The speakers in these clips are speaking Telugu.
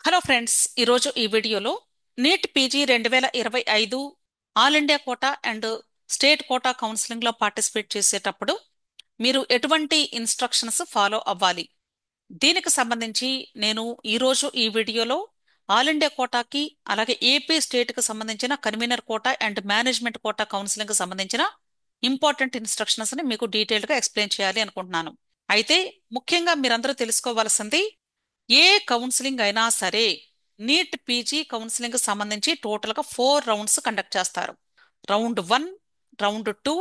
హలో ఫ్రెండ్స్, ఈరోజు ఈ వీడియోలో NEET PG 2025 all India quota and state quota కౌన్సిలింగ్లో పార్టిసిపేట్ చేసేటప్పుడు మీరు ఎటువంటి ఇన్స్ట్రక్షన్స్ ఫాలో అవ్వాలి, దీనికి సంబంధించి నేను ఈరోజు ఈ వీడియోలో ఆల్ ఇండియా కోటాకి అలాగే ఏపీ స్టేట్కి సంబంధించిన convener quota and management quota కౌన్సిలింగ్కి సంబంధించిన ఇంపార్టెంట్ ఇన్స్ట్రక్షన్స్ని మీకు డీటెయిల్గా ఎక్స్ప్లెయిన్ చేయాలి అనుకుంటున్నాను. అయితే ముఖ్యంగా మీరందరూ తెలుసుకోవాల్సింది, ఏ కౌన్సిలింగ్ అయినా సరే నీట్ పీజీ కౌన్సిలింగ్ సంబంధించి టోటల్గా 4 రౌండ్స్ కండక్ట్ చేస్తారు. Round 1, round 2,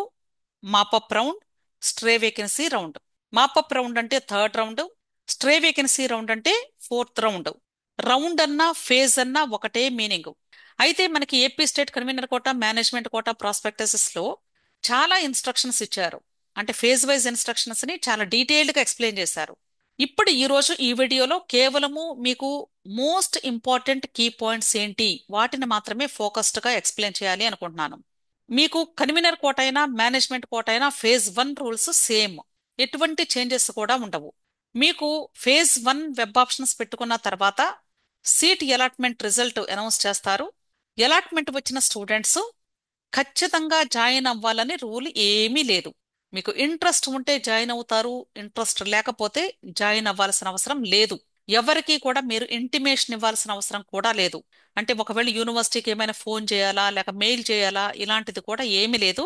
mop up round, stray vacancy round. Mop up round అంటే third round, stray vacancy round అంటే ఫోర్త్ రౌండ్. రౌండ్ అన్నా ఫేజ్ అన్నా ఒకటే మీనింగ్. అయితే మనకి AP state convener quota, management quota prospectuses లో చాలా ఇన్స్ట్రక్షన్స్ ఇచ్చారు. అంటే ఫేజ్ వైజ్ ఇన్స్ట్రక్షన్స్ ని చాలా డీటెయిల్డ్ గా ఎక్స్ప్లెయిన్ చేశారు. ఇప్పుడు ఈ రోజు ఈ వీడియోలో కేవలము మీకు మోస్ట్ ఇంపార్టెంట్ కీ పాయింట్స్ ఏంటి వాటిని మాత్రమే ఫోకస్డ్ గా ఎక్స్ప్లెయిన్ చేయాలి అనుకుంటున్నాను. మీకు కన్వీనర్ కోట అయినా మేనేజ్మెంట్ కోట అయినా ఫేజ్ 1 రూల్స్ సేమ్, ఎటువంటి చేంజెస్ కూడా ఉండవు. మీకు ఫేజ్ 1 వెబ్ ఆప్షన్స్ పెట్టుకున్న తర్వాత సీట్ అలాట్మెంట్ రిజల్ట్ అనౌన్స్ చేస్తారు. అలాట్మెంట్ వచ్చిన స్టూడెంట్స్ ఖచ్చితంగా జాయిన్ అవ్వాలని రూల్ ఏమీ లేదు. మీకు ఇంట్రెస్ట్ ఉంటే జాయిన్ అవుతారు, ఇంట్రెస్ట్ లేకపోతే జాయిన్ అవ్వాల్సిన అవసరం లేదు. ఎవరికి కూడా మీరు ఇంటిమేషన్ ఇవ్వాల్సిన అవసరం కూడా లేదు. అంటే ఒకవేళ యూనివర్సిటీకి ఏమైనా ఫోన్ చేయాలా లేక మెయిల్ చేయాలా ఇలాంటిది కూడా ఏమీ లేదు.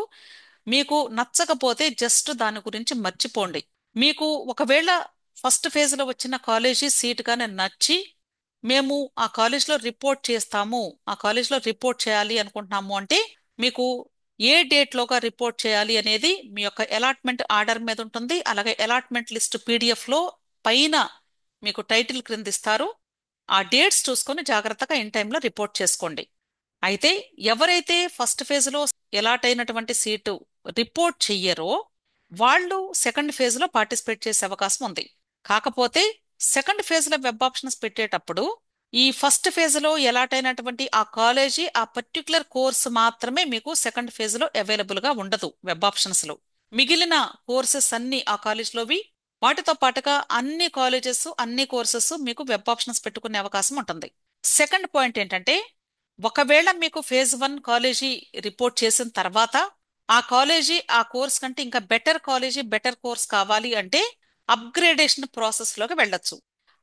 మీకు నచ్చకపోతే జస్ట్ దాని గురించి మర్చిపోండి. మీకు ఒకవేళ ఫస్ట్ ఫేజ్ లో వచ్చిన కాలేజీ సీట్ గానే నచ్చి మేము ఆ కాలేజ్లో రిపోర్ట్ చేస్తాము, ఆ కాలేజ్లో రిపోర్ట్ చేయాలి అనుకుంటున్నాము అంటే మీకు ఏ డేట్ లోగా రిపోర్ట్ చేయాలి అనేది మీ యొక్క అలాట్మెంట్ ఆర్డర్ మీద ఉంటుంది. అలాగే అలాట్మెంట్ లిస్ట్ పీడిఎఫ్ లో పైన మీకు టైటిల్ క్రింద ఇస్తారు. ఆ డేట్స్ చూసుకొని జాగ్రత్తగా ఇన్ టైంలో రిపోర్ట్ చేసుకోండి. అయితే ఎవరైతే ఫస్ట్ ఫేజ్ లో అలాట్ అయినటువంటి సీటు రిపోర్ట్ చెయ్యరో వాళ్ళు సెకండ్ ఫేజ్ లో పార్టిసిపేట్ చేసే అవకాశం ఉంది. కాకపోతే సెకండ్ ఫేజ్ లో వెబ్ ఆప్షన్స్ పెట్టేటప్పుడు ఈ ఫస్ట్ ఫేజ్ లో అలాట్ అయినటువంటి ఆ కాలేజీ ఆ పర్టికులర్ కోర్స్ మాత్రమే మీకు సెకండ్ ఫేజ్ లో అవైలబుల్ గా ఉండదు వెబ్ ఆప్షన్స్ లో. మిగిలిన కోర్సెస్ అన్ని ఆ కాలేజ్ లోవి, వాటితో పాటుగా అన్ని కాలేజెస్ అన్ని కోర్సెస్ మీకు వెబ్ ఆప్షన్స్ పెట్టుకునే అవకాశం ఉంటుంది. సెకండ్ పాయింట్ ఏంటంటే, ఒకవేళ మీకు ఫేజ్ 1 కాలేజీ రిపోర్ట్ చేసిన తర్వాత ఆ కాలేజీ ఆ కోర్స్ కంటే ఇంకా బెటర్ కాలేజీ బెటర్ కోర్స్ కావాలి అంటే అప్గ్రేడేషన్ ప్రాసెస్ లోకి వెళ్ళొచ్చు.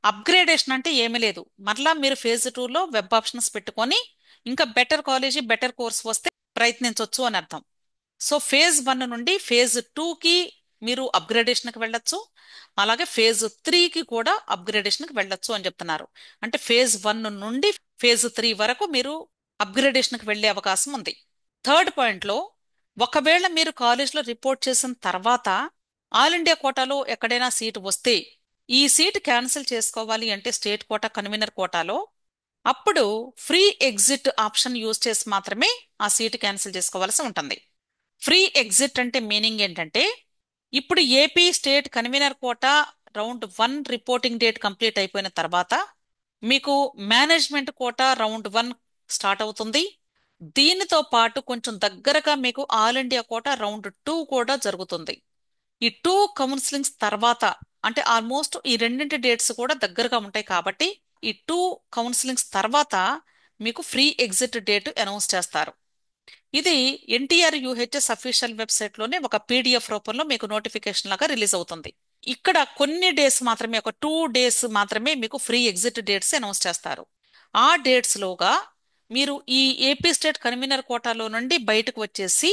అప్గ్రేడేషన్ అంటే ఏమీ లేదు, మరలా మీరు ఫేజ్ 2లో వెబ్ ఆప్షన్స్ పెట్టుకొని ఇంకా బెటర్ కాలేజీ బెటర్ కోర్స్ వస్తే ప్రయత్నించవచ్చు అని అర్థం. సో ఫేజ్ 1 నుండి ఫేజ్ 2కి మీరు అప్గ్రేడేషన్కి వెళ్ళొచ్చు, అలాగే ఫేజ్ 3కి కూడా అప్గ్రేడేషన్కి వెళ్ళొచ్చు అని చెప్తున్నారు. అంటే ఫేజ్ 1 నుండి ఫేజ్ 3 వరకు మీరు అప్గ్రేడేషన్కి వెళ్ళే అవకాశం ఉంది. థర్డ్ పాయింట్లో, ఒకవేళ మీరు కాలేజ్లో రిపోర్ట్ చేసిన తర్వాత ఆల్ ఇండియా కోటాలో ఎక్కడైనా సీటు వస్తే ఈ సీట్ క్యాన్సిల్ చేసుకోవాలి అంటే స్టేట్ కోటా కన్వీనర్ కోటాలో అప్పుడు ఫ్రీ ఎగ్జిట్ ఆప్షన్ యూజ్ చేసి మాత్రమే ఆ సీట్ క్యాన్సిల్ చేసుకోవాల్సి ఉంటుంది. ఫ్రీ ఎగ్జిట్ అంటే మీనింగ్ ఏంటంటే, ఇప్పుడు AP state convener quota round 1 reporting date complete అయిపోయిన తర్వాత మీకు మేనేజ్మెంట్ కోటా రౌండ్ 1 స్టార్ట్ అవుతుంది. దీనితో పాటు కొంచెం దగ్గరగా మీకు ఆల్ ఇండియా కోటా రౌండ్ 2 కూడా జరుగుతుంది. ఈ 2 కౌన్సిలింగ్స్ తర్వాత, అంటే ఆల్మోస్ట్ ఈ రెండింటి డేట్స్ కూడా దగ్గరగా ఉంటాయి కాబట్టి ఈ 2 కౌన్సిలింగ్స్ తర్వాత మీకు ఫ్రీ ఎగ్జిట్ డేట్ అనౌన్స్ చేస్తారు. ఇది ఎన్టీఆర్ యూహెచ్ఎస్ అఫీషియల్ వెబ్సైట్ లోనే ఒక పీడిఎఫ్ రూపంలో మీకు నోటిఫికేషన్ లాగా రిలీజ్ అవుతుంది. ఇక్కడ కొన్ని డేస్ మాత్రమే, ఒక 2 డేస్ మాత్రమే మీకు ఫ్రీ ఎగ్జిట్ డేట్స్ అనౌన్స్ చేస్తారు. ఆ డేట్స్ లోగా మీరు ఈ ఏపీ స్టేట్ కన్వీనర్ కోటాలో నుండి బయటకు వచ్చేసి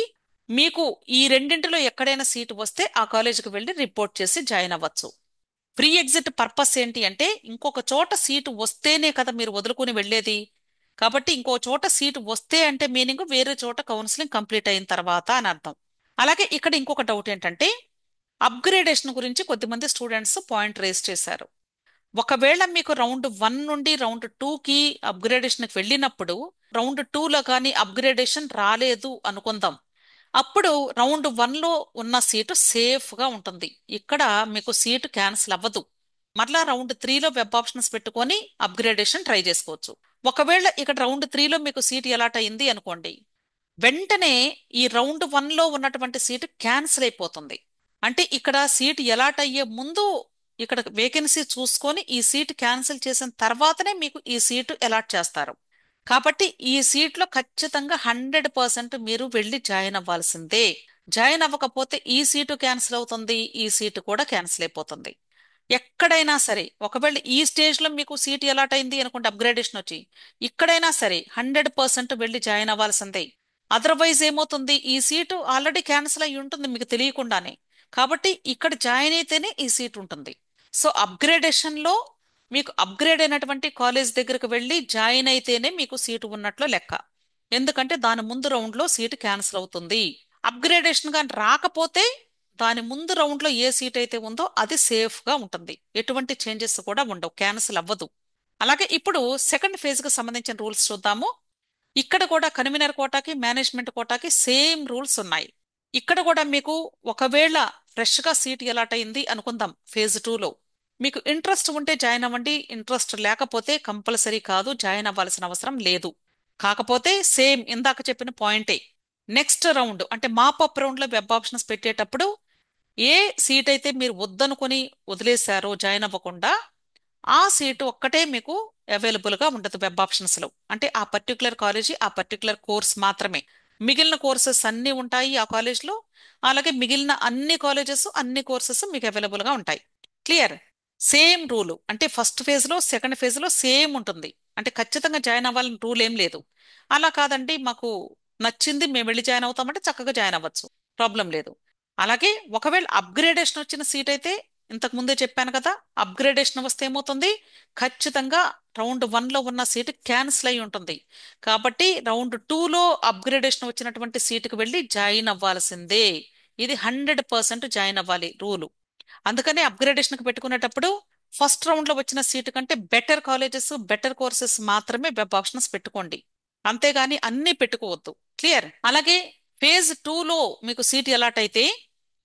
మీకు ఈ రెండింటిలో ఎక్కడైనా సీటు వస్తే ఆ కాలేజీకి వెళ్ళి రిపోర్ట్ చేసి జాయిన్ అవ్వచ్చు. ఫ్రీ ఎగ్జిట్ పర్పస్ ఏంటి అంటే, ఇంకొక చోట సీటు వస్తేనే కదా మీరు వదులుకుని వెళ్ళేది. కాబట్టి ఇంకో చోట సీటు వస్తే అంటే మీనింగ్ వేరే చోట కౌన్సిలింగ్ కంప్లీట్ అయిన తర్వాత అని అర్థం. అలాగే ఇక్కడ ఇంకొక డౌట్ ఏంటంటే, అప్గ్రేడేషన్ గురించి కొద్దిమంది స్టూడెంట్స్ పాయింట్ రేస్ చేశారు. ఒకవేళ మీకు రౌండ్ 1 నుండి రౌండ్ 2కి అప్గ్రేడేషన్కి వెళ్ళినప్పుడు రౌండ్ 2లో కానీ అప్గ్రేడేషన్ రాలేదు అనుకుందాం, అప్పుడు రౌండ్ 1లో ఉన్న సీటు సేఫ్గా ఉంటుంది. ఇక్కడ మీకు సీటు క్యాన్సిల్ అవ్వదు. మరలా రౌండ్ 3లో వెబ్ ఆప్షన్స్ పెట్టుకొని అప్గ్రేడేషన్ ట్రై చేసుకోవచ్చు. ఒకవేళ ఇక్కడ రౌండ్ 3లో మీకు సీట్ అలాట్ అయింది అనుకోండి, వెంటనే ఈ రౌండ్ 1లో ఉన్నటువంటి సీటు క్యాన్సిల్ అయిపోతుంది. అంటే ఇక్కడ సీట్ అలాట్ అయ్యే ముందు ఇక్కడ వేకెన్సీ చూసుకొని ఈ సీట్ క్యాన్సిల్ చేసిన తర్వాతనే మీకు ఈ సీటు అలాట్ చేస్తారు. కాబట్టి ఈ సీట్లో ఖచ్చితంగా 100% మీరు వెళ్ళి జాయిన్ అవ్వాల్సిందే. జాయిన్ అవ్వకపోతే ఈ సీటు క్యాన్సిల్ అవుతుంది, ఈ సీటు కూడా క్యాన్సిల్ అయిపోతుంది. ఎక్కడైనా సరే ఒకవేళ ఈ స్టేజ్ లో మీకు సీట్ అలాట్ అయింది అనుకుంటే అప్గ్రేడేషన్ వచ్చి ఇక్కడైనా సరే 100% వెళ్ళి జాయిన్ అవ్వాల్సిందే. అదర్వైజ్ ఏమవుతుంది, ఈ సీటు ఆల్రెడీ క్యాన్సిల్ అయి ఉంటుంది మీకు తెలియకుండానే. కాబట్టి ఇక్కడ జాయిన్ అయితేనే ఈ సీట్ ఉంటుంది. సో అప్గ్రేడేషన్ లో మీకు అప్గ్రేడ్ అయినటువంటి కాలేజ్ దగ్గరకు వెళ్ళి జాయిన్ అయితేనే మీకు సీటు ఉన్నట్లు లెక్క. ఎందుకంటే దాని ముందు రౌండ్ లో సీటు క్యాన్సిల్ అవుతుంది. అప్గ్రేడేషన్ గా రాకపోతే దాని ముందు రౌండ్ లో ఏ సీట్ అయితే ఉందో అది సేఫ్ గా ఉంటుంది, ఎటువంటి చేంజెస్ కూడా ఉండవు, క్యాన్సిల్ అవ్వదు. అలాగే ఇప్పుడు సెకండ్ ఫేజ్ కు సంబంధించిన రూల్స్ చూద్దాము. ఇక్కడ కూడా కన్వీనర్ కోటాకి మేనేజ్మెంట్ కోటాకి సేమ్ రూల్స్ ఉన్నాయి. ఇక్కడ కూడా మీకు ఒకవేళ ఫ్రెష్ గా సీట్ అలాట్ అయింది అనుకుందాం ఫేజ్ 2లో, మీకు ఇంట్రెస్ట్ ఉంటే జాయిన్ అవ్వండి, ఇంట్రెస్ట్ లేకపోతే కంపల్సరీ కాదు, జాయిన్ అవ్వాల్సిన అవసరం లేదు. కాకపోతే సేమ్ ఇందాక చెప్పిన పాయింటే, నెక్స్ట్ రౌండ్ అంటే మాపప్ రౌండ్ లో వెబ్ ఆప్షన్స్ పెట్టేటప్పుడు ఏ సీట్ అయితే మీరు వద్దనుకొని వదిలేశారో జాయిన్ అవ్వకుండా, ఆ సీటు ఒక్కటే మీకు అవైలబుల్ గా ఉండదు వెబ్ ఆప్షన్స్ లో. అంటే ఆ పర్టికులర్ కాలేజీ ఆ పర్టికులర్ కోర్స్ మాత్రమే, మిగిలిన కోర్సెస్ అన్ని ఉంటాయి ఆ కాలేజ్ లో. అలాగే మిగిలిన అన్ని కాలేజెస్ అన్ని కోర్సెస్ మీకు అవైలబుల్ గా ఉంటాయి. క్లియర్? సేమ్ రూలు అంటే ఫస్ట్ ఫేజ్ లో సెకండ్ ఫేజ్ లో సేమ్ ఉంటుంది. అంటే ఖచ్చితంగా జాయిన్ అవ్వాలని రూల్ ఏం లేదు. అలా కాదండి మాకు నచ్చింది మేము వెళ్ళి జాయిన్ అవుతామంటే చక్కగా జాయిన్ అవ్వచ్చు, ప్రాబ్లం లేదు. అలాగే ఒకవేళ అప్గ్రేడేషన్ వచ్చిన సీట్ అయితే, ఇంతకు ముందే చెప్పాను కదా, అప్గ్రేడేషన్ వస్తే ఏమవుతుంది, ఖచ్చితంగా రౌండ్ 1లో ఉన్న సీటు క్యాన్సిల్ అయి ఉంటుంది. కాబట్టి రౌండ్ 2లో అప్గ్రేడేషన్ వచ్చినటువంటి సీటుకు వెళ్ళి జాయిన్ అవ్వాల్సిందే. ఇది 100% జాయిన్ అవ్వాలి రూలు. అందుకనే అప్గ్రేడేషన్కి పెట్టుకునేటప్పుడు ఫస్ట్ రౌండ్ లో వచ్చిన సీటు కంటే బెటర్ కాలేజెస్ బెటర్ కోర్సెస్ మాత్రమే వెబ్ ఆప్షన్స్ పెట్టుకోండి, అంతేగాని అన్ని పెట్టుకోవద్దు. క్లియర్? అలాగే ఫేజ్ 2లో మీకు సీట్ అలాట్ అయితే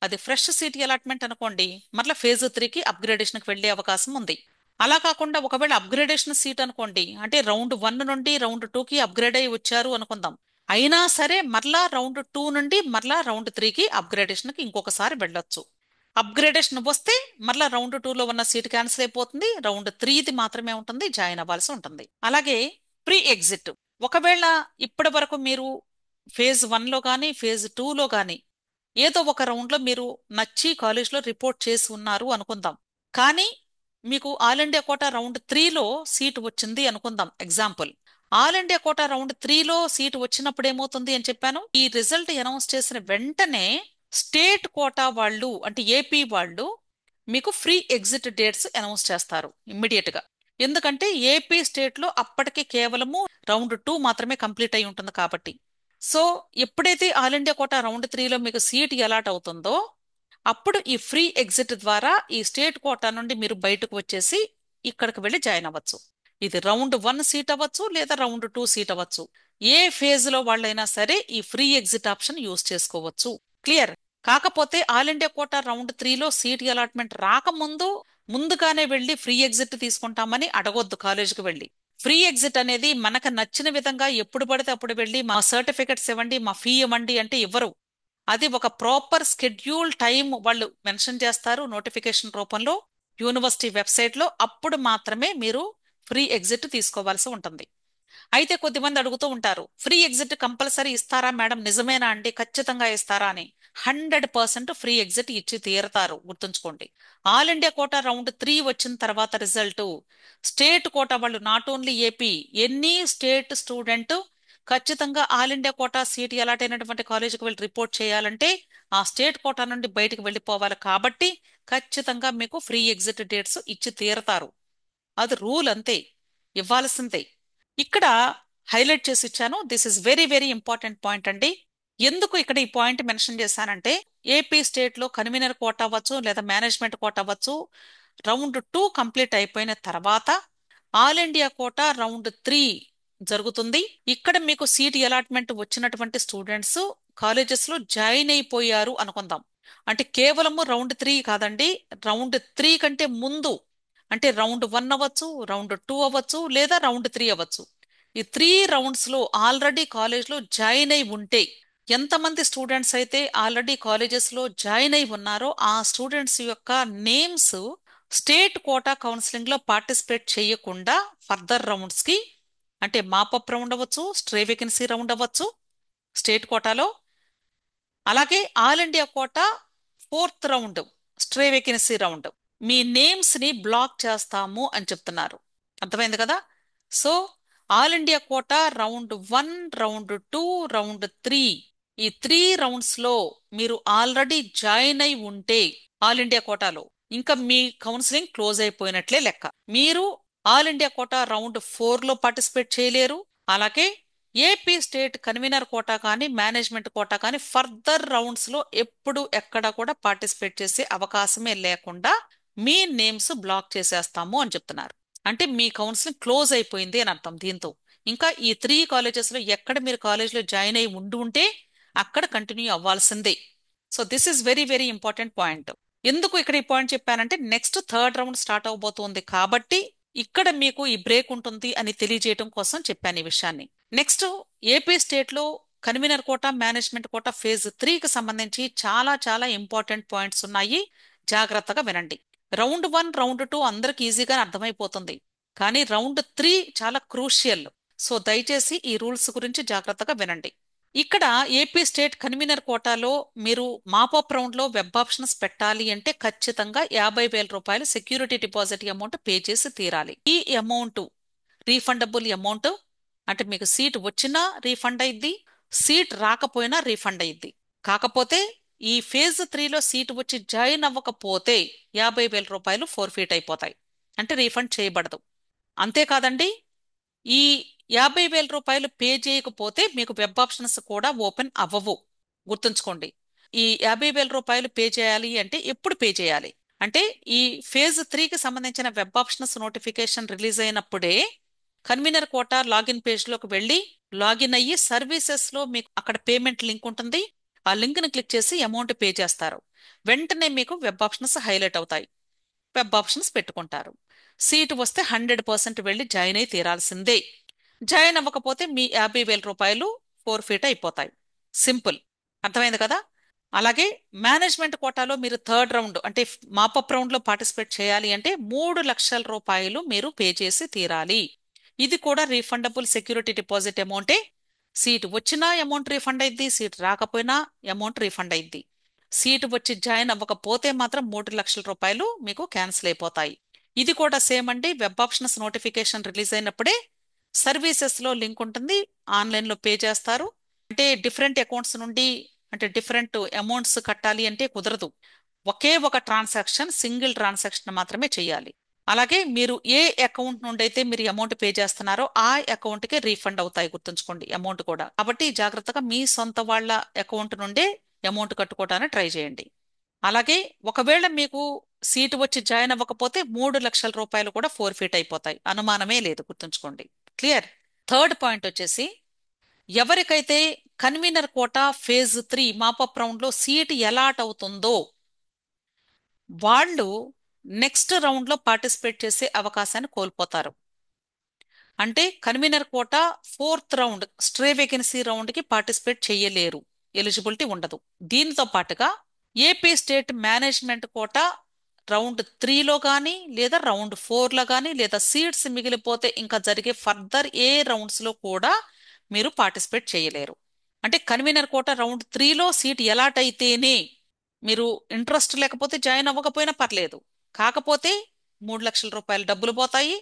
అది ఫ్రెష్ సీట్ అలాట్మెంట్ అనుకోండి, మరలా ఫేజ్ 3కి అప్గ్రేడేషన్కి వెళ్ళే అవకాశం ఉంది. అలా కాకుండా ఒకవేళ అప్గ్రేడేషన్ సీట్ అనుకోండి, అంటే రౌండ్ 1 నుండి రౌండ్ 2కి అప్గ్రేడ్ అయి వచ్చారు అనుకుందాం, అయినా సరే మరలా రౌండ్ 2 నుండి మరలా రౌండ్ 3కి అప్గ్రేడేషన్కి ఇంకొకసారి వెళ్ళొచ్చు. అప్గ్రేడేషన్ వస్తే మరలా రౌండ్ 2లో ఉన్న సీట్ క్యాన్సిల్ అయిపోతుంది, రౌండ్ 3ది మాత్రమే ఉంటుంది, జాయిన్ అవ్వాల్సి ఉంటుంది. అలాగే ప్రీ ఎగ్జిట్, ఒకవేళ ఇప్పటి వరకు మీరు ఫేజ్ 1లో కానీ ఫేజ్ 2లో కానీ ఏదో ఒక రౌండ్లో మీరు నచ్చి కాలేజ్లో రిపోర్ట్ చేసి ఉన్నారు అనుకుందాం, కానీ మీకు ఆల్ ఇండియా కోటా రౌండ్ 3లో సీట్ వచ్చింది అనుకుందాం example. All India quota round 3లో సీట్ వచ్చినప్పుడు ఏమవుతుంది అని చెప్పాను, ఈ రిజల్ట్ అనౌన్స్ చేసిన వెంటనే స్టేట్ కోటా వాళ్ళు అంటే ఏపీ వాళ్ళు మీకు ఫ్రీ ఎగ్జిట్ డేట్స్ అనౌన్స్ చేస్తారు ఇమ్మీడియట్ గా. ఎందుకంటే ఏపీ స్టేట్ లో అప్పటికి కేవలము రౌండ్ 2 మాత్రమే కంప్లీట్ అయి ఉంటుంది కాబట్టి. సో ఎప్పుడైతే ఆల్ ఇండియా కోటా రౌండ్ 3లో మీకు సీట్ అలాట్ అవుతుందో అప్పుడు ఈ ఫ్రీ ఎగ్జిట్ ద్వారా ఈ స్టేట్ కోటా నుండి మీరు బయటకు వచ్చేసి ఇక్కడికి వెళ్ళి జాయిన్ అవ్వచ్చు. ఇది రౌండ్ 1 సీట్ అవ్వచ్చు లేదా రౌండ్ 2 సీట్ అవ్వచ్చు, ఏ ఫేజ్ లో వాళ్ళైనా సరే ఈ ఫ్రీ ఎగ్జిట్ ఆప్షన్ యూజ్ చేసుకోవచ్చు. క్లియర్? కాకపోతే ఆల్ ఇండియా కోటా రౌండ్ 3లో సీట్ అలాట్మెంట్ రాకముందు ముందుగానే వెళ్ళి ఫ్రీ ఎగ్జిట్ తీసుకుంటామని అడగొద్దు కాలేజీకి వెళ్ళి. ఫ్రీ ఎగ్జిట్ అనేది మనకు నచ్చిన విధంగా ఎప్పుడు పడితే అప్పుడు వెళ్ళి మా సర్టిఫికెట్స్ ఇవ్వండి మా ఫీ ఇవ్వండి అంటే ఇవ్వరు. అది ఒక ప్రాపర్ స్కెడ్యూల్ టైం వాళ్ళు మెన్షన్ చేస్తారు నోటిఫికేషన్ రూపంలో యూనివర్సిటీ వెబ్సైట్ లో, అప్పుడు మాత్రమే మీరు ఫ్రీ ఎగ్జిట్ తీసుకోవాల్సి ఉంటుంది. అయితే కొద్దిమంది అడుగుతూ ఉంటారు, ఫ్రీ ఎగ్జిట్ కంపల్సరీ ఇస్తారా మేడం, నిజమేనా అండి, ఖచ్చితంగా ఇస్తారా అని. 100% ఫ్రీ ఎగ్జిట్ ఇచ్చి తీరతారు, గుర్తుంచుకోండి. ఆల్ ఇండియా కోటా రౌండ్ 3 వచ్చిన తర్వాత రిజల్ట్ స్టేట్ కోటా వాళ్ళు not only AP, any state student ఖచ్చితంగా all India quota seat allot అయినటువంటి కాలేజీకి వెళ్ళి రిపోర్ట్ చేయాలంటే ఆ స్టేట్ కోటా నుండి బయటకు వెళ్ళిపోవాలి. కాబట్టి ఖచ్చితంగా మీకు ఫ్రీ ఎగ్జిట్ డేట్స్ ఇచ్చి తీరతారు, అది రూల్ అంతే, ఇవ్వాల్సిందే. ఇక్కడ హైలైట్ చేసి ఇచ్చాను, this is very very important point అండి. ఎందుకు ఇక్కడ ఈ పాయింట్ మెన్షన్ చేశానంటే, ఏపీ స్టేట్ లో కన్వీనర్ కోట అవ్వచ్చు లేదా మేనేజ్మెంట్ కోట అవ్వచ్చు, రౌండ్ 2 కంప్లీట్ అయిపోయిన తర్వాత ఆల్ ఇండియా కోట రౌండ్ 3 జరుగుతుంది. ఇక్కడ మీకు సీట్ అలాట్మెంట్ వచ్చినటువంటి స్టూడెంట్స్ కాలేజెస్ లో జాయిన్ అయిపోయారు అనుకుందాం, అంటే కేవలము రౌండ్ 3 కాదండి, రౌండ్ 3 కంటే ముందు అంటే రౌండ్ 1 అవ్వచ్చు రౌండ్ 2 అవ్వచ్చు లేదా రౌండ్ 3 అవ్వచ్చు. ఈ 3 రౌండ్స్ లో ఆల్రెడీ కాలేజ్ లో జాయిన్ అయి ఉంటే, ఎంతమంది స్టూడెంట్స్ అయితే ఆల్రెడీ కాలేజెస్ లో జాయిన్ అయి ఉన్నారో ఆ స్టూడెంట్స్ యొక్క నేమ్స్ స్టేట్ కోటా కౌన్సిలింగ్ లో పార్టిసిపేట్ చేయకుండా ఫర్దర్ రౌండ్స్ కి అంటే మాపప్ రౌండ్ అవ్వచ్చు, స్ట్రే వేకెన్సీ రౌండ్ అవ్వచ్చు స్టేట్ కోటాలో, అలాగే all India quota fourth round stray vacancy round మీ నేమ్స్ ని బ్లాక్ చేస్తాము అని చెప్తున్నారు. అర్థమైంది కదా? So all India quota round 1, round 2, round 3 ఈ 3 రౌండ్స్ లో మీరు ఆల్రెడీ జాయిన్ అయి ఉంటే ఆల్ ఇండియా కోటాలో ఇంకా మీ కౌన్సిలింగ్ క్లోజ్ అయిపోయినట్లే లెక్క. మీరు ఆల్ ఇండియా కోటా రౌండ్ 4లో పార్టిసిపేట్ చేయలేరు. అలాగే ఏపీ స్టేట్ కన్వీనర్ కోటా కానీ మేనేజ్మెంట్ కోటా కానీ ఫర్దర్ రౌండ్స్ లో ఎప్పుడు ఎక్కడ కూడా పార్టిసిపేట్ చేసే అవకాశమే లేకుండా మీ నేమ్స్ బ్లాక్ చేసేస్తాము అని చెప్తున్నారు. అంటే మీ కౌన్సిలింగ్ క్లోజ్ అయిపోయింది అని అర్థం. దీంతో ఇంకా ఈ 3 కాలేజెస్ లో ఎక్కడ మీరు కాలేజ్ లో జాయిన్ అయి ఉంటే అక్కడ కంటిన్యూ అవ్వాల్సిందే. So this is very very important point. ఎందుకు ఇక్కడ ఈ పాయింట్ చెప్పానంటే నెక్స్ట్ థర్డ్ రౌండ్ స్టార్ట్ అవబోతోంది కాబట్టి ఇక్కడ మీకు ఈ బ్రేక్ ఉంటుంది అని తెలియజేయడం కోసం చెప్పాను ఈ విషయాన్ని. నెక్స్ట్ ఏపీ స్టేట్ లో convener quota management quota phase 3కి సంబంధించి చాలా చాలా ఇంపార్టెంట్ పాయింట్స్ ఉన్నాయి. జాగ్రత్తగా వినండి. రౌండ్ 1, రౌండ్ 2 అందరికి ఈజీగా అర్థమైపోతుంది, కానీ రౌండ్ 3 చాలా క్రూషియల్. సో దయచేసి ఈ రూల్స్ గురించి జాగ్రత్తగా వినండి. ఇక్కడ ఏపీ స్టేట్ కన్వీనర్ కోటాలో మీరు మాపప్ రౌండ్ లో వెబ్ ఆప్షన్స్ పెట్టాలి అంటే ఖచ్చితంగా 50,000 రూపాయలు సెక్యూరిటీ డిపాజిట్ అమౌంట్ పే చేసి తీరాలి. ఈ అమౌంట్ రీఫండబుల్ అమౌంట్, అంటే మీకు సీట్ వచ్చినా రీఫండ్ అయింది, సీట్ రాకపోయినా రీఫండ్ అయింది. కాకపోతే ఈ ఫేజ్ 3లో సీట్ వచ్చి జాయిన్ అవ్వకపోతే 50,000 రూపాయలు ఫోర్ఫీట్ అయిపోతాయి, అంటే రీఫండ్ చేయబడదు. అంతేకాదండి, ఈ 50,000 రూపాయలు పే చేయకపోతే మీకు వెబ్ ఆప్షన్స్ కూడా ఓపెన్ అవ్వవు. గుర్తుంచుకోండి. ఈ 50,000 రూపాయలు పే చేయాలి అంటే ఎప్పుడు పే చేయాలి అంటే ఈ ఫేజ్ 3కి సంబంధించిన వెబ్ ఆప్షన్స్ నోటిఫికేషన్ రిలీజ్ అయినప్పుడే కన్వీనర్ కోటా లాగిన్ పేజ్లోకి వెళ్ళి లాగిన్ అయ్యి సర్వీసెస్ లో మీకు అక్కడ పేమెంట్ లింక్ ఉంటుంది. ఆ లింక్ ని క్లిక్ చేసి అమౌంట్ పే చేస్తారు. వెంటనే మీకు వెబ్ ఆప్షన్స్ హైలైట్ అవుతాయి. వెబ్ ఆప్షన్స్ పెట్టుకుంటారు. సీటు వస్తే 100% వెళ్ళి జాయిన్ అయి తీరాల్సిందే. జాయిన్ అవ్వకపోతే మీ 50,000 రూపాయలు ఫోర్ఫీట్ అయిపోతాయి. సింపుల్. అర్థమైంది కదా? అలాగే మేనేజ్మెంట్ కోటాలో మీరు థర్డ్ రౌండ్ అంటే మాపప్ రౌండ్ లో పార్టిసిపేట్ చేయాలి అంటే 3,00,000 రూపాయలు మీరు పే చేసి తీరాలి. ఇది కూడా రీఫండబుల్ సెక్యూరిటీ డిపాజిట్ అమౌంటే. సీటు వచ్చినా అమౌంట్ రీఫండ్ అయింది, సీట్ రాకపోయినా అమౌంట్ రీఫండ్ అయింది. సీటు వచ్చి జాయిన్ అవ్వకపోతే మాత్రం 3,00,000 రూపాయలు మీకు క్యాన్సిల్ అయిపోతాయి. ఇది కూడా సేమ్ అండి. వెబ్ ఆప్షన్స్ నోటిఫికేషన్ రిలీజ్ అయినప్పుడే సర్వీసెస్ లో లింక్ ఉంటుంది, ఆన్లైన్ లో పే చేస్తారు. అంటే డిఫరెంట్ అకౌంట్స్ నుండి అంటే డిఫరెంట్ అమౌంట్స్ కట్టాలి అంటే కుదరదు. ఒకే ఒక ట్రాన్సాక్షన్, సింగిల్ ట్రాన్సాక్షన్ మాత్రమే చేయాలి. అలాగే మీరు ఏ అకౌంట్ నుండి అయితే మీరు అమౌంట్ పే చేస్తున్నారో ఆ అకౌంట్ కే రీఫండ్ అవుతాయి. గుర్తుంచుకోండి అమౌంట్ కూడా. కాబట్టి జాగ్రత్తగా మీ సొంత వాళ్ళ అకౌంట్ నుండే అమౌంట్ కట్టుకోవడానికి ట్రై చేయండి. అలాగే ఒకవేళ మీకు సీటు వచ్చి జాయిన్ అవ్వకపోతే 3,00,000 రూపాయలు కూడా ఫోర్ఫీట్ అయిపోతాయి. అనుమానమే లేదు. గుర్తుంచుకోండి. క్లియర్? థర్డ్ పాయింట్ వచ్చేసి ఎవరికైతే convener quota phase 3 mop up round లో సీట్ అలాట్ అవుతుందో వాళ్ళు నెక్స్ట్ రౌండ్ లో పార్టిసిపేట్ చేసే అవకాశాన్ని కోల్పోతారు. అంటే convener quota fourth round stray vacancy round కి పార్టిసిపేట్ చేయలేరు, ఎలిజిబిలిటీ ఉండదు. దీనితో పాటుగా AP state management quota round 3లో కానీ లేదా రౌండ్ 4లో కానీ లేదా సీట్స్ మిగిలిపోతే ఇంకా జరిగే ఫర్దర్ ఏ రౌండ్స్ లో కూడా మీరు పార్టిసిపేట్ చేయలేరు. అంటే కన్వీనర్ కోటా రౌండ్ 3లో సీట్ అలాట్ అయితేనే మీరు ఇంట్రెస్ట్ లేకపోతే జాయిన్ అవ్వకపోయినా పర్లేదు. కాకపోతే 3,00,000 రూపాయలు డబ్బులు పోతాయి.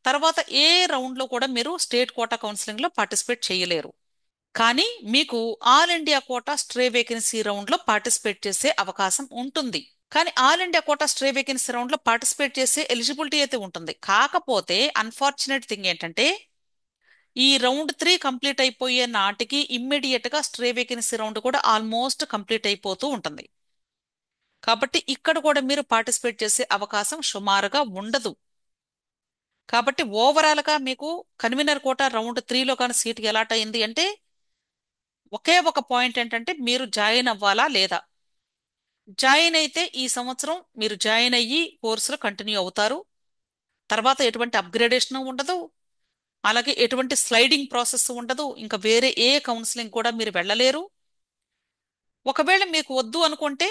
తర్వాత ఏ రౌండ్ లో కూడా మీరు స్టేట్ కోటా కౌన్సిలింగ్ లో పార్టిసిపేట్ చేయలేరు. కానీ మీకు all India quota stray vacancy round లో పార్టిసిపేట్ చేసే అవకాశం ఉంటుంది. కానీ all India quota stray vacancy round లో పార్టిసిపేట్ చేసే ఎలిజిబిలిటీ అయితే ఉంటుంది. కాకపోతే అన్ఫార్చునేట్ థింగ్ ఏంటంటే ఈ రౌండ్ 3 కంప్లీట్ అయిపోయే నాటికి ఇమ్మీడియట్ గా స్ట్రే వేకెన్సీ రౌండ్ కూడా ఆల్మోస్ట్ కంప్లీట్ అయిపోతూ ఉంటుంది. కాబట్టి ఇక్కడ కూడా మీరు పార్టిసిపేట్ చేసే అవకాశం సుమారుగా ఉండదు. కాబట్టి ఓవరాల్ గా మీకు కన్వీనర్ కోటా రౌండ్ 3లో కానీ సీట్ అలాట్ అయింది అంటే ఒకే ఒక పాయింట్ ఏంటంటే మీరు జాయిన్ అవ్వాలా లేదా. జాయిన్ అయితే ఈ సంవత్సరం మీరు జాయిన్ అయ్యి కోర్సులో కంటిన్యూ అవుతారు. తర్వాత ఎటువంటి అప్గ్రేడేషన్ ఉండదు. అలాగే ఎటువంటి స్లైడింగ్ ప్రాసెస్ ఉండదు. ఇంకా వేరే ఏ కౌన్సిలింగ్ కూడా మీరు వెళ్ళలేరు. ఒకవేళ మీకు వద్దు అనుకుంటే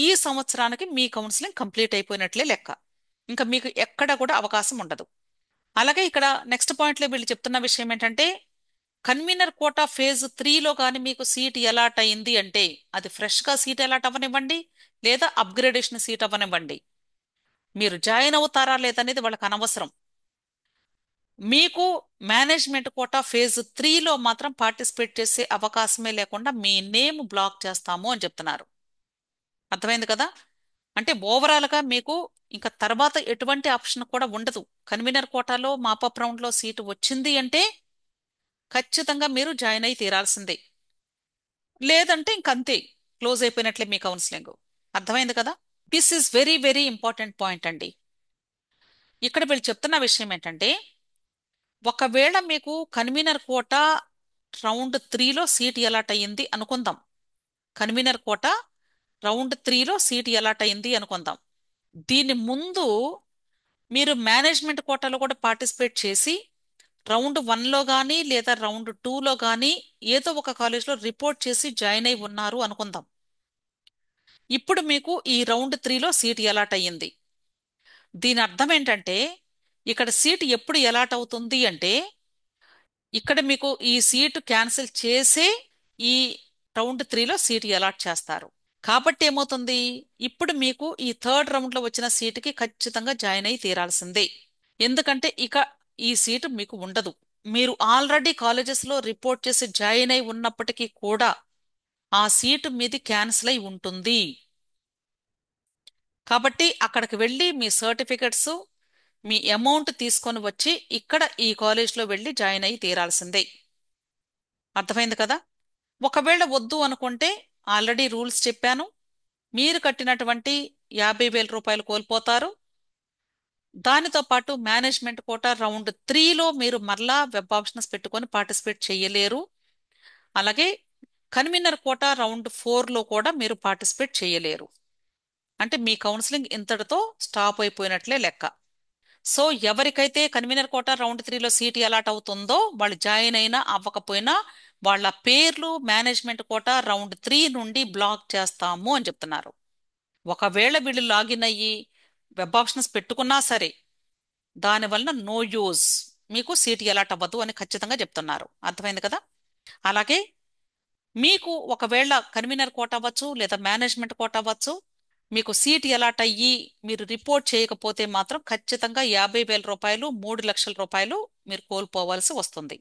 ఈ సంవత్సరానికి మీ కౌన్సిలింగ్ కంప్లీట్ అయిపోయినట్లే లెక్క. ఇంకా మీకు ఎక్కడ కూడా అవకాశం ఉండదు. అలాగే ఇక్కడ నెక్స్ట్ పాయింట్లో వీళ్ళు చెప్తున్న విషయం ఏంటంటే, కన్వీనర్ కోటా ఫేజ్ 3లో కానీ మీకు సీట్ అలాట్ అయింది అంటే అది ఫ్రెష్గా సీట్ అలాట్ అవ్వనివ్వండి, లేదా అప్గ్రేడేషన్ సీట్ అవ్వనివ్వండి, మీరు జాయిన్ అవుతారా లేదనేది వాళ్ళకి అనవసరం. మీకు మేనేజ్మెంట్ కోటా ఫేజ్ 3లో మాత్రం పార్టిసిపేట్ చేసే అవకాశమే లేకుండా మీ నేమ్ బ్లాక్ చేస్తాము అని చెప్తున్నారు. అర్థమైంది కదా? అంటే ఓవరాల్గా మీకు ఇంకా తర్వాత ఎటువంటి ఆప్షన్ కూడా ఉండదు. కన్వీనర్ కోటాలో మాపప్ రౌండ్లో సీటు వచ్చింది అంటే ఖచ్చితంగా మీరు జాయిన్ అయి తీరాల్సిందే. లేదంటే ఇంకంతే, క్లోజ్ అయిపోయినట్లే మీ కౌన్సిలింగ్. అర్థమైంది కదా? This is very very important point అండి. ఇక్కడ వీళ్ళు చెప్తున్న విషయం ఏంటంటే, ఒకవేళ మీకు కన్వీనర్ కోటా రౌండ్ 3లో సీట్ అలాట్ అయ్యింది అనుకుందాం. కన్వీనర్ కోటా రౌండ్ 3లో సీట్ అలాట్ అయింది అనుకుందాం. దీని ముందు మీరు మేనేజ్మెంట్ కోటాలో కూడా పార్టిసిపేట్ చేసి రౌండ్ 1లో కానీ లేదా రౌండ్ 2లో కానీ ఏదో ఒక కాలేజ్లో రిపోర్ట్ చేసి జాయిన్ అయి ఉన్నారు అనుకుందాం. ఇప్పుడు మీకు ఈ రౌండ్ 3లో సీట్ అలాట్ అయ్యింది. దీని అర్థం ఏంటంటే, ఇక్కడ సీట్ ఎప్పుడు అలాట్ అవుతుంది అంటే, ఇక్కడ మీకు ఈ సీటు క్యాన్సిల్ చేసే ఈ రౌండ్ 3లో సీట్ అలాట్ చేస్తారు. కాబట్టి ఏమవుతుంది, ఇప్పుడు మీకు ఈ థర్డ్ రౌండ్లో వచ్చిన సీటుకి ఖచ్చితంగా జాయిన్ అయి తీరాల్సిందే. ఎందుకంటే ఇక ఈ సీటు మీకు ఉండదు. మీరు ఆల్రెడీ కాలేజెస్లో రిపోర్ట్ చేసి జాయిన్ అయి ఉన్నప్పటికీ కూడా ఆ సీటు మీది క్యాన్సిల్ అయి ఉంటుంది. కాబట్టి అక్కడికి వెళ్ళి మీ సర్టిఫికెట్స్, మీ అమౌంట్ తీసుకొని వచ్చి ఇక్కడ ఈ కాలేజ్లో వెళ్ళి జాయిన్ అయి తీరాల్సిందే. అర్థమైంది కదా? ఒకవేళ వద్దు అనుకుంటే ఆల్రెడీ రూల్స్ చెప్పాను. మీరు కట్టినటువంటి 50,000 రూపాయలు కోల్పోతారు. దానితో పాటు మేనేజ్మెంట్ కోటా రౌండ్ 3లో మీరు మరలా వెబ్ ఆప్షన్స్ పెట్టుకొని పార్టిసిపేట్ చేయలేరు. అలాగే కన్వీనర్ కోటా రౌండ్ 4లో కూడా మీరు పార్టిసిపేట్ చేయలేరు. అంటే మీ కౌన్సిలింగ్ ఇంతటితో స్టాప్ అయిపోయినట్లే లెక్క. సో ఎవరికైతే కన్వీనర్ కోటా రౌండ్ 3లో సీట్ అలాట్ అవుతుందో వాళ్ళు జాయిన్ అయినా అవ్వకపోయినా వాళ్ళ పేర్లు మేనేజ్మెంట్ కోటా రౌండ్ 3 నుండి బ్లాక్ చేస్తాము అని చెప్తున్నారు. ఒకవేళ వీళ్ళు లాగిన్ అయ్యి వెబ్ ఆప్షన్స్ పెట్టుకున్నా సరే దానివల్ల నో యూజ్, మీకు సీట్ అలాట్ అవ్వదు అని ఖచ్చితంగా చెప్తున్నారు. అర్థమైంది కదా? అలాగే మీకు ఒకవేళ కన్వీనర్ కోట అవ్వచ్చు లేదా మేనేజ్మెంట్ కోట అవ్వచ్చు, మీకు సీట్ అలాట్ అయ్యి మీరు రిపోర్ట్ చేయకపోతే మాత్రం ఖచ్చితంగా 50,000 రూపాయలు, 3 లక్షల రూపాయలు మీరు కోల్పోవాల్సి వస్తుంది.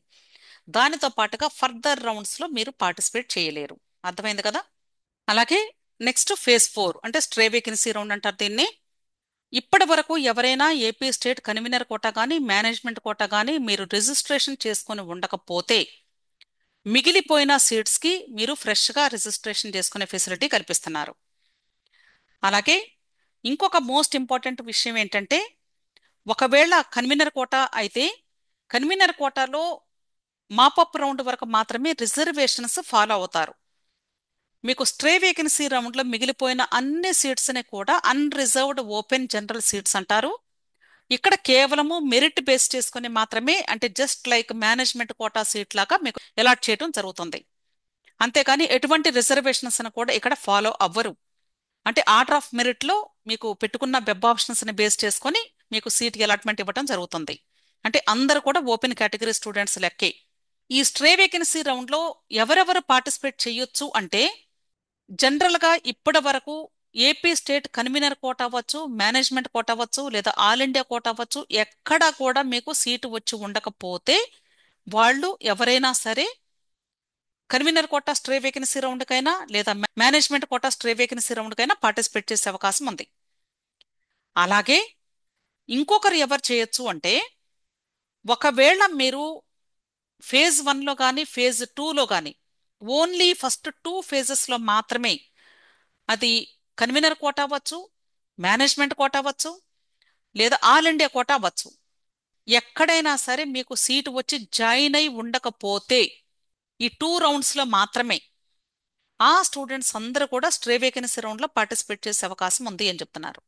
దానితో పాటుగా ఫర్దర్ రౌండ్స్లో మీరు పార్టిసిపేట్ చేయలేరు. అర్థమైంది కదా? అలాగే నెక్స్ట్ ఫేజ్ 4 అంటే స్ట్రే వేకెన్సీ రౌండ్ అంటారు దీన్ని. ఇప్పటి వరకు ఎవరైనా ఏపీ స్టేట్ కన్వీనర్ కోటా కానీ మేనేజ్మెంట్ కోటా కానీ మీరు రిజిస్ట్రేషన్ చేసుకొని ఉండకపోతే మిగిలిపోయిన సీట్స్కి మీరు ఫ్రెష్గా రిజిస్ట్రేషన్ చేసుకునే ఫెసిలిటీ కల్పిస్తున్నారు. అలాగే ఇంకొక మోస్ట్ ఇంపార్టెంట్ విషయం ఏంటంటే, ఒకవేళ కన్వీనర్ కోటా అయితే కన్వీనర్ కోటాలో మాపప్ రౌండ్ వరకు మాత్రమే రిజర్వేషన్స్ ఫాలో అవుతారు. మీకు స్ట్రే వేకెన్సీ రౌండ్లో మిగిలిపోయిన అన్ని సీట్స్ని కూడా అన్రిజర్వ్డ్ ఓపెన్ జనరల్ సీట్స్ అంటారు. ఇక్కడ కేవలము మెరిట్ బేస్ చేసుకుని మాత్రమే, అంటే just like management quota seat లాగా మీకు అలాట్ చేయడం జరుగుతుంది. అంతేకాని ఎటువంటి రిజర్వేషన్స్ కూడా ఇక్కడ ఫాలో అవ్వరు. అంటే ఆర్డర్ ఆఫ్ మెరిట్ లో మీకు పెట్టుకున్న వెబ్ ఆప్షన్స్ ని బేస్ చేసుకొని మీకు సీట్ అలాట్మెంట్ ఇవ్వడం జరుగుతుంది. అంటే అందరు కూడా ఓపెన్ కేటగిరీ స్టూడెంట్స్ లెక్కే. ఈ స్ట్రే వేకెన్సీ రౌండ్ లో ఎవరెవరు పార్టిసిపేట్ చేయొచ్చు అంటే, జనరల్ గా ఇప్పటి వరకు ఏపీ స్టేట్ కన్వీనర్ కోట అవ్వచ్చు, మేనేజ్మెంట్ కోట అవ్వచ్చు, లేదా ఆల్ ఇండియా కోట అవ్వచ్చు, ఎక్కడా కూడా మీకు సీటు వచ్చి ఉండకపోతే వాళ్ళు ఎవరైనా సరే convener quota stray vacancy round కైనా లేదా management quota stray vacancy round కైనా పార్టిసిపేట్ చేసే అవకాశం ఉంది. అలాగే ఇంకొకరు ఎవరు చేయొచ్చు అంటే, ఒకవేళ మీరు ఫేజ్ 1లో కానీ ఫేజ్ 2లో కానీ ఓన్లీ ఫస్ట్ 2 ఫేజెస్లో మాత్రమే, అది కన్వీనర్ కోట అవ్వచ్చు, మేనేజ్మెంట్ కోట అవ్వచ్చు, లేదా ఆల్ ఇండియా కోట అవ్వచ్చు, ఎక్కడైనా సరే మీకు సీటు వచ్చి జాయిన్ అయి ఉండకపోతే ఈ 2 రౌండ్స్లో మాత్రమే ఆ స్టూడెంట్స్ అందరూ కూడా స్ట్రే వేకెన్సీ రౌండ్లో పార్టిసిపేట్ చేసే అవకాశం ఉంది అని చెప్తున్నారు.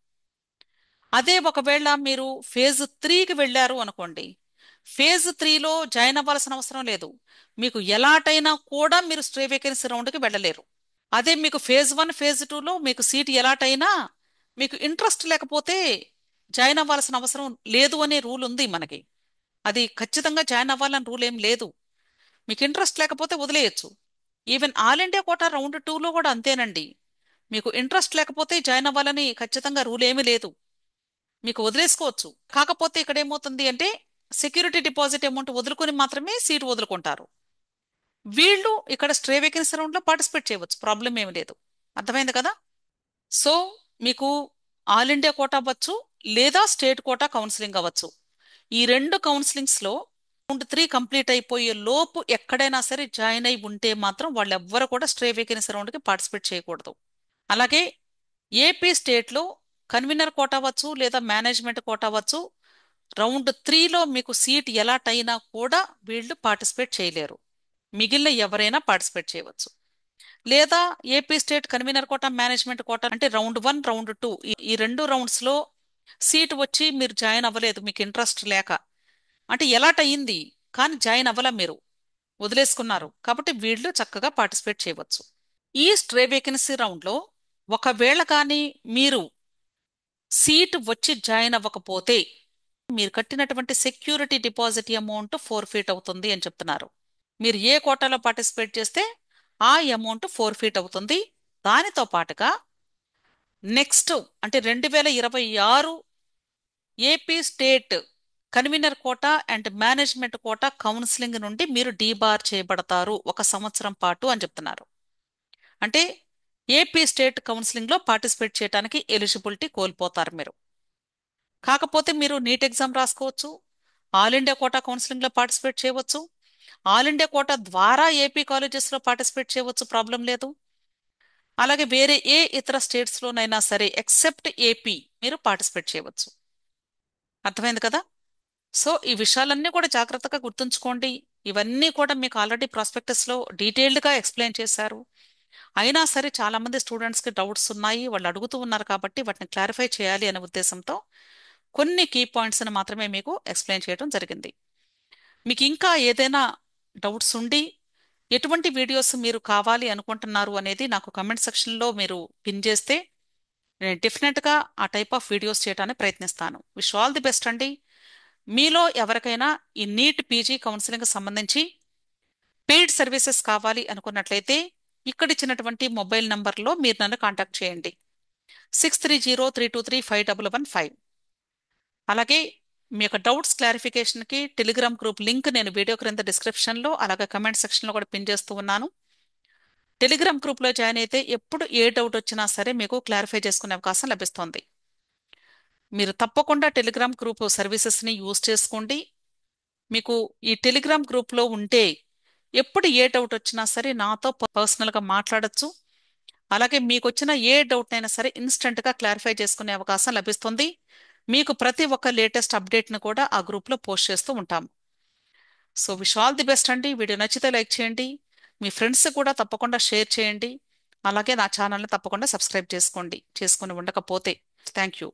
అదే ఒకవేళ మీరు ఫేజ్ 3కి వెళ్ళారు అనుకోండి, ఫేజ్ 3లో జాయిన్ అవ్వాల్సిన అవసరం లేదు. మీకు ఎలాటైనా కూడా మీరు స్ట్రే వేకెన్సీ రౌండ్కి వెళ్ళలేరు. అదే మీకు ఫేజ్ 1 ఫేజ్ 2లో మీకు సీట్ ఎలాట్ అయినా మీకు ఇంట్రెస్ట్ లేకపోతే జాయిన్ అవ్వాల్సిన అవసరం లేదు అనే రూల్ ఉంది మనకి. అది ఖచ్చితంగా జాయిన్ అవ్వాలని రూల్ ఏం లేదు. మీకు ఇంట్రెస్ట్ లేకపోతే వదిలేయచ్చు. Even all India quota round 2లో కూడా అంతేనండి. మీకు ఇంట్రెస్ట్ లేకపోతే జాయిన్ అవ్వాలని ఖచ్చితంగా రూల్ ఏమీ లేదు. మీకు వదిలేసుకోవచ్చు. కాకపోతే ఇక్కడ ఏమవుతుంది అంటే సెక్యూరిటీ డిపాజిట్ అమౌంట్ వదులుకొని మాత్రమే సీట్ వదులుకుంటారు. వీళ్ళు ఇక్కడ స్ట్రే వేకెన్సీ రౌండ్ లో పార్టిసిపేట్ చేయవచ్చు, ప్రాబ్లం ఏమి లేదు. అర్థమైంది కదా? సో మీకు ఆల్ ఇండియా కోటా అవ్వచ్చు, లేదా స్టేట్ కోటా కౌన్సిలింగ్ అవ్వచ్చు. ఈ రెండు కౌన్సిలింగ్స్ లో రౌండ్ 3 కంప్లీట్ అయిపోయే లోపు ఎక్కడైనా సరే జాయిన్ అయి ఉంటే మాత్రం వాళ్ళు ఎవ్వరు కూడా స్ట్రే వేకెన్సీ రౌండ్ కి పార్టిసిపేట్ చేయకూడదు. అలాగే ఏపీ స్టేట్ లో కన్వీనర్ కోటా అవ్వచ్చు లేదా మేనేజ్మెంట్ కోటా అవ్వచ్చు. రౌండ్ 3లో మీకు సీట్ ఎలాట్ అయినా కూడా వీళ్ళు పార్టిసిపేట్ చేయలేరు. మిగిలిన ఎవరైనా పార్టిసిపేట్ చేయవచ్చు. లేదా AP state convener quota management quota అంటే రౌండ్ 1 రౌండ్ 2 ఈ రెండు రౌండ్స్ లో సీట్ వచ్చి మీరు జాయిన్ అవ్వలేదు, మీకు ఇంట్రెస్ట్ లేక, అంటే ఎలాట్ అయ్యింది కానీ జాయిన్ అవ్వలా, మీరు వదిలేసుకున్నారు కాబట్టి వీళ్ళు చక్కగా పార్టిసిపేట్ చేయవచ్చు. ఈ స్ట్రే వేకెన్సీ రౌండ్ లో ఒకవేళ కానీ మీరు సీట్ వచ్చి జాయిన్ అవ్వకపోతే మీరు కట్టినటువంటి సెక్యూరిటీ డిపాజిట్ అమౌంట్ ఫోర్ఫీట్ అవుతుంది అని చెప్తున్నారు. మీరు ఏ కోటాలో పార్టిసిపేట్ చేస్తే ఆ అమౌంట్ ఫోర్ఫీట్ అవుతుంది. దానితో పాటుగా నెక్స్ట్ అంటే 2026 AP state convener quota and management quota counselling నుండి మీరు డీబార్ చేయబడతారు 1 సంవత్సరం పాటు అని చెప్తున్నారు. అంటే ఏపీ స్టేట్ కౌన్సిలింగ్ లో పార్టిసిపేట్ చేయడానికి ఎలిజిబిలిటీ కోల్పోతారు మీరు. కాకపోతే మీరు నీట్ ఎగ్జామ్ రాసుకోవచ్చు, ఆల్ ఇండియా కోటా కౌన్సిలింగ్ లో పార్టిసిపేట్ చేయవచ్చు, ఆల్ ఇండియా కోటా ద్వారా ఏపీ కాలేజెస్ లో పార్టిసిపేట్ చేయవచ్చు, ప్రాబ్లం లేదు. అలాగే వేరే ఏ ఇతర స్టేట్స్ లోనైనా సరే ఎక్సెప్ట్ ఏపీ మీరు పార్టిసిపేట్ చేయవచ్చు. అర్థమైంది కదా? సో ఈ విషయాలన్నీ కూడా జాగ్రత్తగా గుర్తుంచుకోండి. ఇవన్నీ కూడా మీకు ఆల్రెడీ ప్రాస్పెక్టస్ లో డీటెయిల్డ్ గా ఎక్స్ప్లెయిన్ చేశారు. అయినా సరే చాలా మంది స్టూడెంట్స్ కి డౌట్స్ ఉన్నాయి, వాళ్ళు అడుగుతూ ఉన్నారు కాబట్టి వాటిని క్లారిఫై చేయాలి అనే ఉద్దేశంతో కొన్ని కీ పాయింట్స్ ని మాత్రమే మీకు ఎక్స్ప్లెయిన్ చేయడం జరిగింది. మీకు ఇంకా ఏదైనా డౌట్స్ ఉండి ఎటువంటి వీడియోస్ మీరు కావాలి అనుకుంటున్నారు అనేది నాకు కమెంట్ సెక్షన్లో మీరు పిన్ చేస్తే నేను డెఫినెట్గా ఆ టైప్ ఆఫ్ వీడియోస్ చేయడానికి ప్రయత్నిస్తాను. విష్ ఆల్ ది బెస్ట్ అండి. మీలో ఎవరికైనా ఈ నీట్ పీజీ కౌన్సిలింగ్ సంబంధించి పెయిడ్ సర్వీసెస్ కావాలి అనుకున్నట్లయితే ఇక్కడిచ్చినటువంటి మొబైల్ నంబర్లో మీరు నన్ను కాంటాక్ట్ చేయండి. 6303235115. అలాగే మీ యొక్క డౌట్స్ క్లారిఫికేషన్కి టెలిగ్రామ్ గ్రూప్ లింక్ నేను వీడియో క్రింద డిస్క్రిప్షన్లో అలాగే కమెంట్ సెక్షన్లో కూడా పిన్ చేస్తూ ఉన్నాను. టెలిగ్రామ్ గ్రూప్లో జాయిన్ అయితే ఎప్పుడు ఏ డౌట్ వచ్చినా సరే మీకు క్లారిఫై చేసుకునే అవకాశం లభిస్తుంది. మీరు తప్పకుండా టెలిగ్రామ్ గ్రూప్ సర్వీసెస్ని యూజ్ చేసుకోండి. మీకు ఈ టెలిగ్రామ్ గ్రూప్లో ఉంటే ఎప్పుడు ఏ డౌట్ వచ్చినా సరే నాతో పర్సనల్గా మాట్లాడచ్చు. అలాగే మీకు వచ్చిన ఏ డౌట్ అయినా సరే ఇన్స్టెంట్గా క్లారిఫై చేసుకునే అవకాశం లభిస్తుంది. మీకు ప్రతి ఒక్క లేటెస్ట్ అప్డేట్ను కూడా ఆ గ్రూప్లో పోస్ట్ చేస్తూ ఉంటాం. So wish all the best అండి. వీడియో నచ్చితే లైక్ చేయండి, మీ ఫ్రెండ్స్ కూడా తప్పకుండా షేర్ చేయండి. అలాగే నా ఛానల్ని తప్పకుండా సబ్స్క్రైబ్ చేసుకొని ఉండకపోతే థ్యాంక్ యూ.